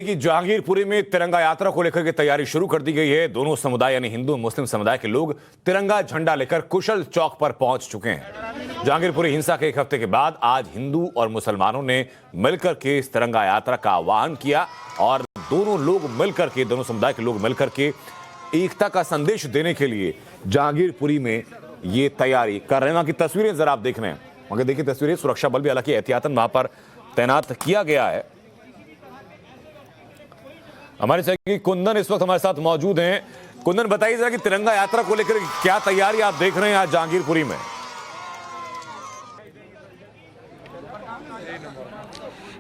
कि जहांगीरपुरी में तिरंगा यात्रा को लेकर के तैयारी शुरू कर दी गई है। दोनों समुदाय यानी हिंदू मुस्लिम समुदाय के लोग तिरंगा झंडा लेकर कुशल चौक पर पहुंच चुके हैं। जहांगीरपुरी हिंसा के एक हफ्ते के बाद आज हिंदू और मुसलमानों ने मिलकर के इस तिरंगा यात्रा का आह्वान किया और दोनों समुदाय के लोग मिलकर के एकता का संदेश देने के लिए जहांगीरपुरी में ये तैयारी कर रहे हैं। वहां की तस्वीरें जरा आप देख रहे हैं, वहां देखिए तस्वीरें। सुरक्षा बल भी हालांकि एहतियातन वहां पर तैनात किया गया है। हमारे सहयोगी कुंदन इस वक्त हमारे साथ मौजूद हैं। कुंदन, बताइए जरा कि तिरंगा यात्रा को लेकर क्या तैयारी आप देख रहे हैं आज जहांगीरपुरी में?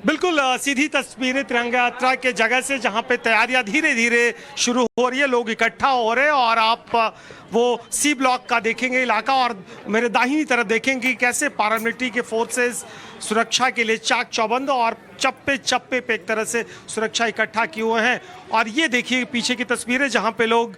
बिल्कुल सीधी तस्वीरें तिरंगा यात्रा के जगह से, जहां पे तैयारियां धीरे धीरे शुरू हो रही है, लोग इकट्ठा हो रहे हैं और आप वो सी ब्लॉक का देखेंगे इलाका और मेरे दाहिनी तरफ देखेंगे कैसे पैरामिलिट्री के फोर्सेस सुरक्षा के लिए चाक चौबंद और चप्पे चप्पे पे एक तरह से सुरक्षा इकट्ठा किए हुए हैं। और ये देखिए पीछे की तस्वीरें जहां पे लोग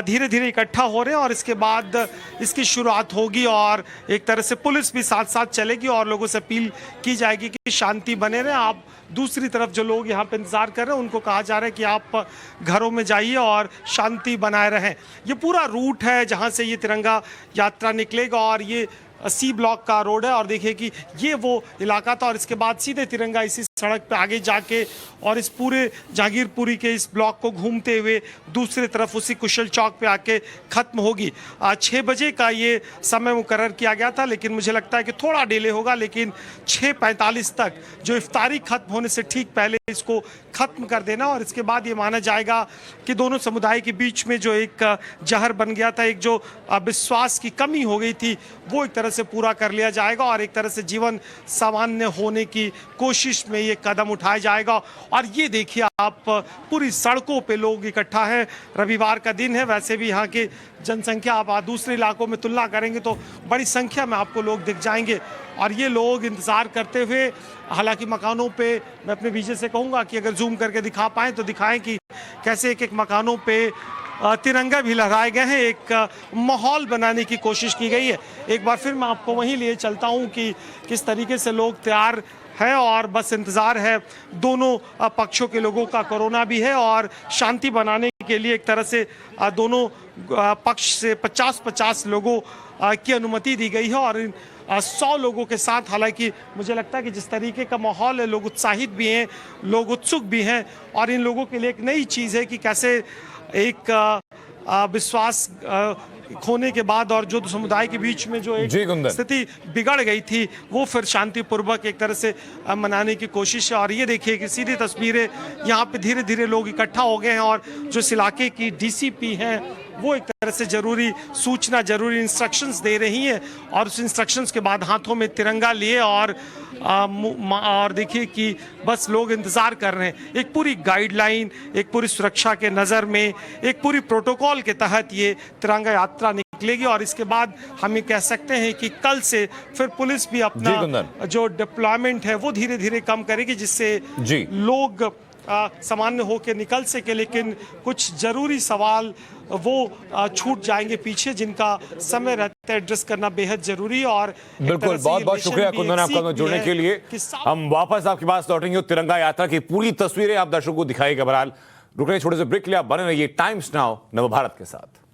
धीरे धीरे इकट्ठा हो रहे हैं और इसके बाद इसकी शुरुआत होगी और एक तरह से पुलिस भी साथ साथ चलेगी और लोगों से अपील की जाएगी कि शांति बने रहे। आप दूसरी तरफ जो लोग यहाँ पे इंतजार कर रहे हैं उनको कहा जा रहा है कि आप घरों में जाइए और शांति बनाए रहें। ये पूरा रूट है जहाँ से ये तिरंगा यात्रा निकलेगा और ये सी ब्लॉक का रोड है और देखिए कि ये वो इलाका था और इसके बाद सीधे तिरंगा इसी सड़क पे आगे जाके और इस पूरे जहांगीरपुरी के इस ब्लॉक को घूमते हुए दूसरी तरफ उसी कुशल चौक पे आके ख़त्म होगी। 6 बजे का ये समय मुकर्रर किया गया था, लेकिन मुझे लगता है कि थोड़ा डिले होगा, लेकिन 6:45 तक जो इफ्तारी खत्म होने से ठीक पहले इसको ख़त्म कर देना और इसके बाद ये माना जाएगा कि दोनों समुदाय के बीच में जो एक जहर बन गया था, एक जो विश्वास की कमी हो गई थी, वो एक तरह से पूरा कर लिया जाएगा और एक तरह से जीवन सामान्य होने की कोशिश में ये कदम उठाया जाएगा। और ये देखिए आप पूरी सड़कों पे लोग इकट्ठा हैं। रविवार का दिन है, वैसे भी यहाँ के जनसंख्या आप दूसरे इलाकों में तुलना करेंगे तो बड़ी संख्या में आपको लोग दिख जाएंगे और ये लोग इंतज़ार करते हुए, हालांकि मकानों पे मैं अपने विजय से कहूँगा कि अगर जूम करके दिखा पाएँ तो दिखाएं कि कैसे एक एक मकानों पे तिरंगा भी लहराए गए हैं, एक माहौल बनाने की कोशिश की गई है। एक बार फिर मैं आपको वहीं लिए चलता हूं कि किस तरीके से लोग तैयार है और बस इंतज़ार है। दोनों पक्षों के लोगों का कोरोना भी है और शांति बनाने के लिए एक तरह से दोनों पक्ष से 50-50 लोगों की अनुमति दी गई है और 100 लोगों के साथ, हालांकि मुझे लगता है कि जिस तरीके का माहौल है, लोग उत्साहित भी हैं, लोग उत्सुक भी हैं और इन लोगों के लिए एक नई चीज़ है कि कैसे एक विश्वास खोने के बाद और जो समुदाय के बीच में जो एक स्थिति बिगड़ गई थी वो फिर शांतिपूर्वक एक तरह से मनाने की कोशिश है। और ये देखिए कि सीधी तस्वीरें यहाँ पे धीरे धीरे लोग इकट्ठा हो गए हैं और जो इस इलाके की डीसीपी हैं वो एक तरह से जरूरी सूचना, जरूरी इंस्ट्रक्शंस दे रही हैं और उस इंस्ट्रक्शंस के बाद हाथों में तिरंगा लिए और देखिए कि बस लोग इंतज़ार कर रहे हैं। एक पूरी गाइडलाइन, एक पूरी सुरक्षा के नज़र में, एक पूरी प्रोटोकॉल के तहत ये तिरंगा यात्रा निकलेगी और इसके बाद हम ये कह सकते हैं कि कल से फिर पुलिस भी अपना जो डिप्लॉयमेंट है वो धीरे धीरे कम करेगी, जिससे लोग सामान्य होकर निकल सके। लेकिन कुछ जरूरी सवाल वो छूट जाएंगे पीछे, जिनका समय रहते एड्रेस करना बेहद जरूरी है। और बिल्कुल, बहुत बहुत शुक्रिया कुंदन आपका जुड़ने के लिए। हम वापस आपके पास लौटेंगे। तिरंगा यात्रा की पूरी तस्वीरें आप दर्शकों को दिखाएगा। बहरहाल रुक रहे छोटे से ब्रेक के लिए, आप बने रहिए टाइम्स नाउ नवभारत के साथ।